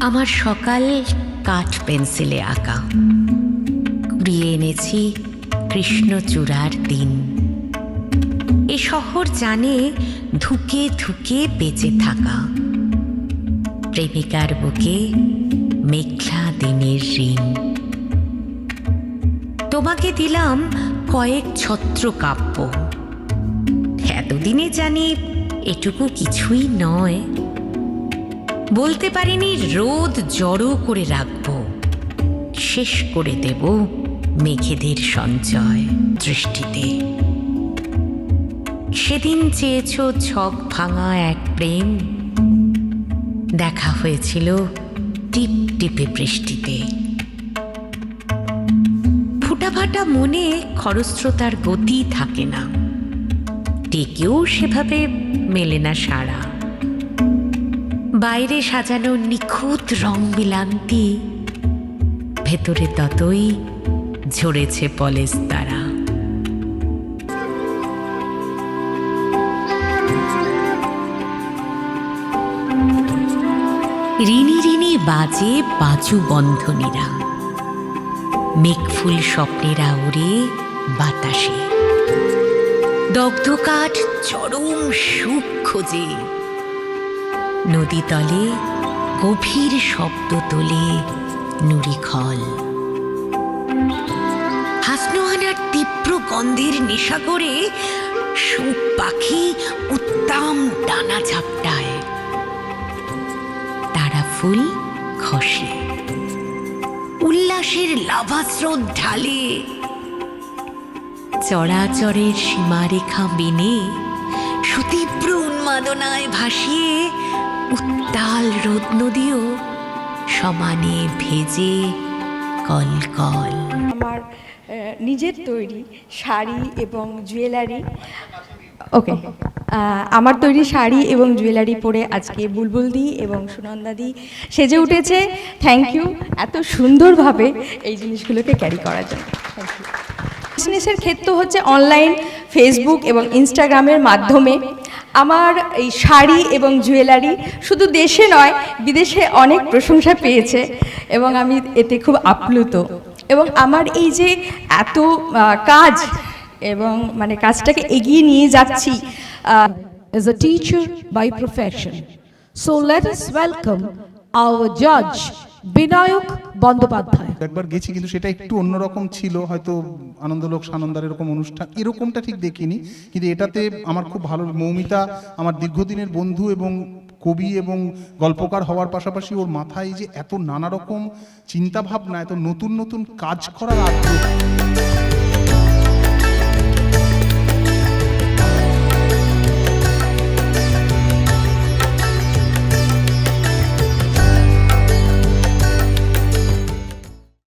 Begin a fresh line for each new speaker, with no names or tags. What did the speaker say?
আমার সকাল কাঠ পেন্সিলে আঁকা, কুড়িয়ে এনেছি কৃষ্ণচূড়ার দিন। এ শহর জানে ধুকে ধুকে বেঁচে থাকা, প্রেমিকার বুকে মেঘলা দিনের ঋণ। তোমাকে দিলাম কয়েক ছত্র কাব্য, এতদিনে জানি এটুকু কিছুই নয়। বলতে পারিনি রোদ জড়ো করে রাখব, শেষ করে দেব মেঘেদের সঞ্চয় দৃষ্টিতে। সেদিন চেয়েছ ঝক ভাঙা এক প্রেম, দেখা হয়েছিল টিপ টিপে বৃষ্টিতে। ফুটাফাটা মনে খরস্রোতার গতি থাকে না, টেকেও সেভাবে মেলে না সাড়া। বাইরে সাজানো নিখুঁত রং বিলান্তি, ভেতরে ততই ঝরেছে পলেস্তারা। ঋণী ঋণী বাজে বাজু বন্ধনীরা, মেঘফুল স্বপ্নেরা ওড়ে বাতাসে। দগ্ধ কাঠ চরম সুখ খোঁজে, নদী তলে গভীর শব্দ তোলে নুড়িখল। হাসনোহানার তীব্র গন্ধের নেশা করে সুখ পাখি উত্তাম ডানা ঝাপটায়। তারা ফুল খসে, উল্লাসের লাভাস্রোত ঢালে। চরাচরের সীমারেখা মেনে সুতীব্র উন্মাদনায় ভাসিয়ে উত্তাল রোদ নদীও সমানে ভেজে কলকল।
আমার নিজের তৈরি শাড়ি এবং জুয়েলারি, ওকে, আমার তৈরি শাড়ি এবং জুয়েলারি পরে আজকে বুলবুলদি এবং সুনন্দাদি সেজে উঠেছে। থ্যাংক ইউ এত সুন্দরভাবে এই জিনিসগুলোকে ক্যারি করার জন্য। Thank you. বিজনেসের ক্ষেত্র হচ্ছে অনলাইন, ফেসবুক এবং ইনস্টাগ্রামের মাধ্যমে আমার এই শাড়ি এবং জুয়েলারি শুধু দেশে নয় বিদেশে অনেক প্রশংসা পেয়েছে এবং আমি এতে খুব আপ্লুত। এবং আমার এই যে এত কাজ এবং মানে কাজটাকে এগিয়ে নিয়ে যাচ্ছি।
Is a teacher by profession. So let us welcome our judge, Vinayak Bandyopadhyay.
একবার গেছি কিন্তু সেটা একটু অন্যরকম ছিল, হয়তো আনন্দলোক সানন্দার এরকম অনুষ্ঠান এরকমটা ঠিক দেখিনি, কিন্তু এটাতে আমার খুব ভালো। মৌমিতা আমার দীর্ঘদিনের বন্ধু এবং কবি এবং গল্পকার হওয়ার পাশাপাশি ওর মাথায় যে এত নানা রকম চিন্তাভাবনা, এত নতুন নতুন কাজ করার আগ্রহ।